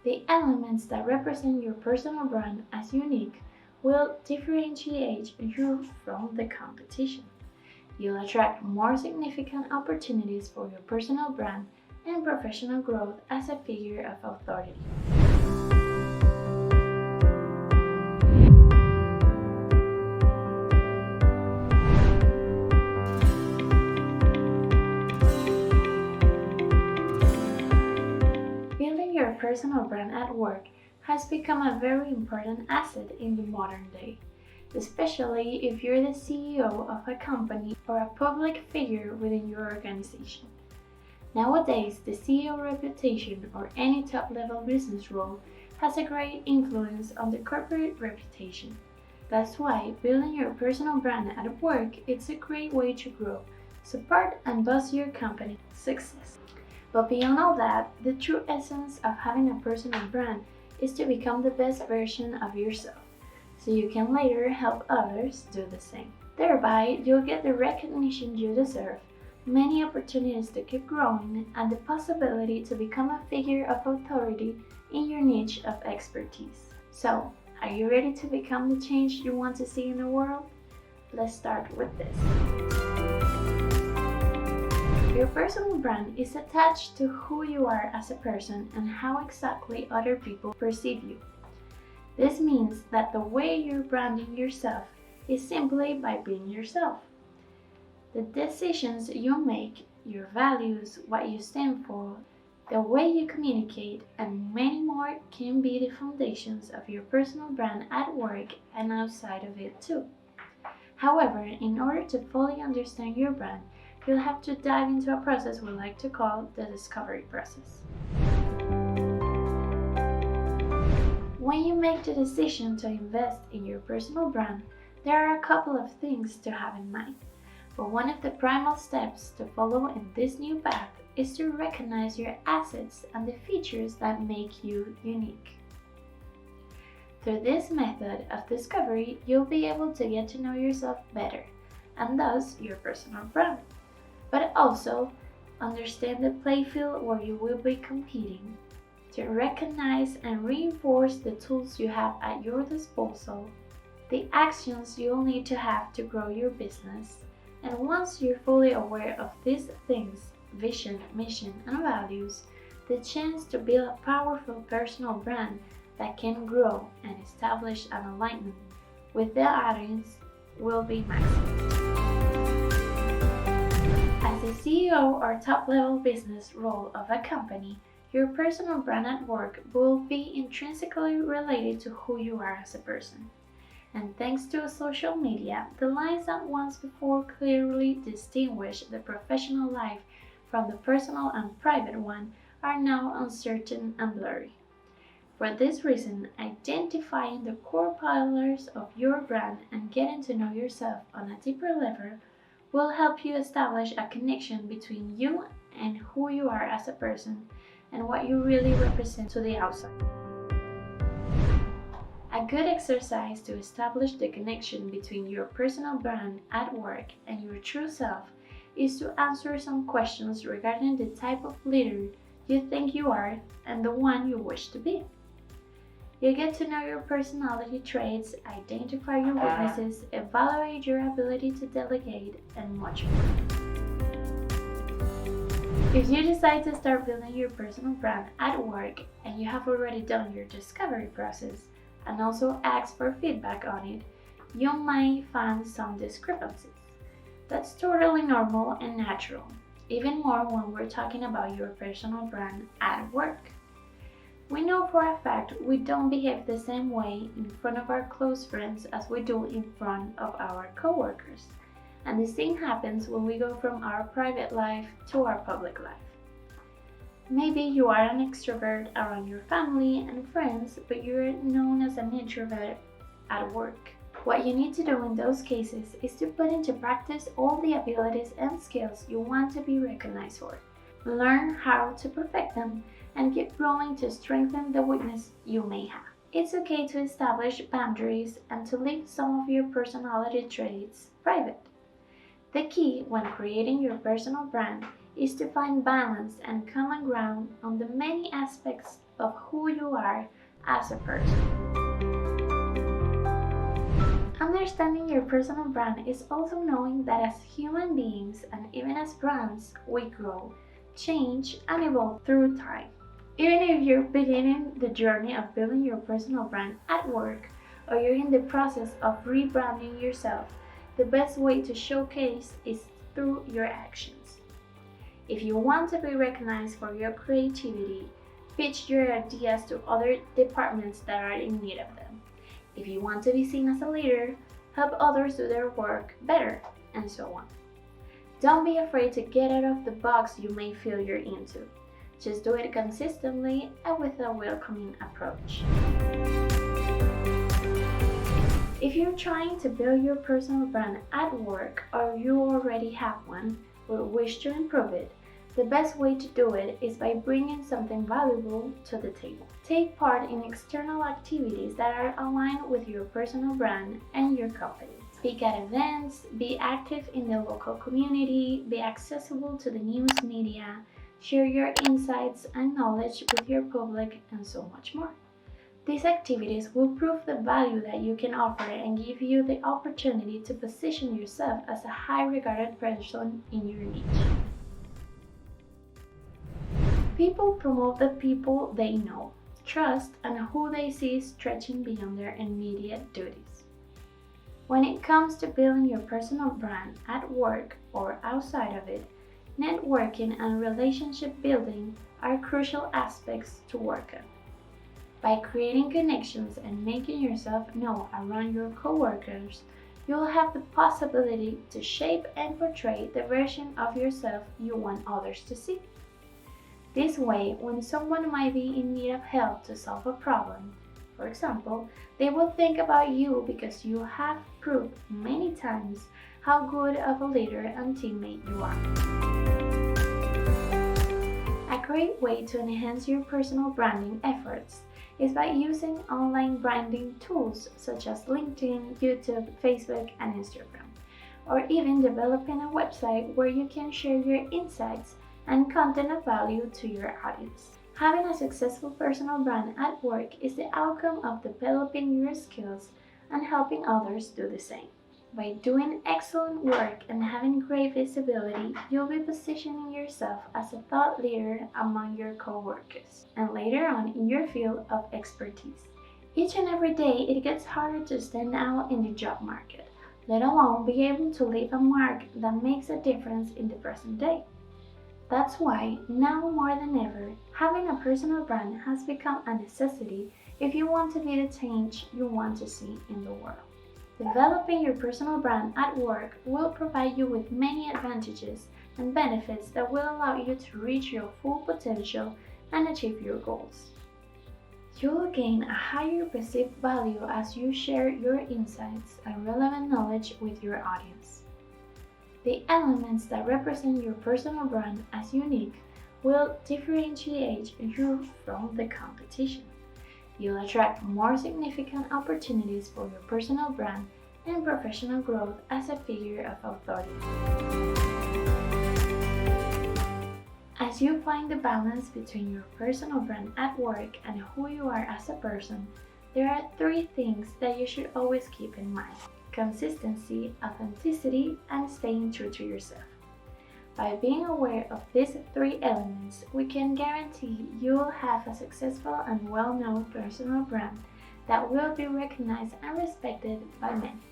The elements that represent your personal brand as unique will differentiate you from the competition. You'll attract more significant opportunities for your personal brand and professional growth as a figure of authority. Building your personal brand at work has become a very important asset in the modern day, especially if you're the CEO of a company or a public figure within your organization. Nowadays, the CEO reputation or any top-level business role has a great influence on the corporate reputation. That's why building your personal brand at work is a great way to grow, support, and boost your company's success. But beyond all that, the true essence of having a personal brand is to become the best version of yourself, so you can later help others do the same. Thereby, you'll get the recognition you deserve, many opportunities to keep growing, and the possibility to become a figure of authority in your niche of expertise. So, are you ready to become the change you want to see in the world? Let's start with this. Your personal brand is attached to who you are as a person and how exactly other people perceive you. This means that the way you're branding yourself is simply by being yourself. The decisions you make, your values, what you stand for, the way you communicate, and many more can be the foundations of your personal brand at work and outside of it too. However, in order to fully understand your brand, you'll have to dive into a process we like to call the discovery process. When you make the decision to invest in your personal brand, there are a couple of things to have in mind. But one of the primal steps to follow in this new path is to recognize your assets and the features that make you unique. Through this method of discovery, you'll be able to get to know yourself better, and thus your personal brand, but also understand the playfield where you will be competing, to recognize and reinforce the tools you have at your disposal, the actions you'll need to have to grow your business, and once you're fully aware of these things, vision, mission, and values, the chance to build a powerful personal brand that can grow and establish an alignment with the audience will be maximum. As the CEO or top-level business role of a company, your personal brand at work will be intrinsically related to who you are as a person. And thanks to social media, the lines that once before clearly distinguished the professional life from the personal and private one are now uncertain and blurry. For this reason, identifying the core pillars of your brand and getting to know yourself on a deeper level will help you establish a connection between you and who you are as a person and what you really represent to the outside. A good exercise to establish the connection between your personal brand at work and your true self is to answer some questions regarding the type of leader you think you are and the one you wish to be. You get to know your personality traits, identify your weaknesses, evaluate your ability to delegate, and much more. If you decide to start building your personal brand at work and you have already done your discovery process and also asked for feedback on it, you might find some discrepancies. That's totally normal and natural, even more when we're talking about your personal brand at work. We know for a fact we don't behave the same way in front of our close friends as we do in front of our coworkers. And the same happens when we go from our private life to our public life. Maybe you are an extrovert around your family and friends, but you're known as an introvert at work. What you need to do in those cases is to put into practice all the abilities and skills you want to be recognized for. Learn how to perfect them and keep growing to strengthen the weakness you may have. It's okay to establish boundaries and to leave some of your personality traits private. The key when creating your personal brand is to find balance and common ground on the many aspects of who you are as a person. Understanding your personal brand is also knowing that as human beings and even as brands, we grow, change, and evolve through time. Even if you're beginning the journey of building your personal brand at work or you're in the process of rebranding yourself, the best way to showcase is through your actions. If you want to be recognized for your creativity, pitch your ideas to other departments that are in need of them. If you want to be seen as a leader, help others do their work better, and so on. Don't be afraid to get out of the box you may feel you're into. Just do it consistently and with a welcoming approach. If you're trying to build your personal brand at work or you already have one but wish to improve it, the best way to do it is by bringing something valuable to the table. Take part in external activities that are aligned with your personal brand and your company. Speak at events, be active in the local community, be accessible to the news media, share your insights and knowledge with your public, and so much more. These activities will prove the value that you can offer and give you the opportunity to position yourself as a high-regarded person in your niche. People promote the people they know, trust, and who they see stretching beyond their immediate duties. When it comes to building your personal brand at work or outside of it, networking and relationship building are crucial aspects to work on. By creating connections and making yourself known around your coworkers, you'll have the possibility to shape and portray the version of yourself you want others to see. This way, when someone might be in need of help to solve a problem, for example, they will think about you because you have proved many times how good of a leader and teammate you are. A great way to enhance your personal branding efforts is by using online branding tools such as LinkedIn, YouTube, Facebook, and Instagram, or even developing a website where you can share your insights and content of value to your audience. Having a successful personal brand at work is the outcome of developing your skills and helping others do the same. By doing excellent work and having great visibility, you'll be positioning yourself as a thought leader among your coworkers and later on in your field of expertise. Each and every day, it gets harder to stand out in the job market, let alone be able to leave a mark that makes a difference in the present day. That's why, now more than ever, having a personal brand has become a necessity if you want to be the change you want to see in the world. Developing your personal brand at work will provide you with many advantages and benefits that will allow you to reach your full potential and achieve your goals. You'll gain a higher perceived value as you share your insights and relevant knowledge with your audience. The elements that represent your personal brand as unique will differentiate you from the competition. You'll attract more significant opportunities for your personal brand and professional growth as a figure of authority. As you find the balance between your personal brand at work and who you are as a person, there are 3 things that you should always keep in mind: consistency, authenticity, and staying true to yourself. By being aware of these 3 elements, we can guarantee you'll have a successful and well-known personal brand that will be recognized and respected by many.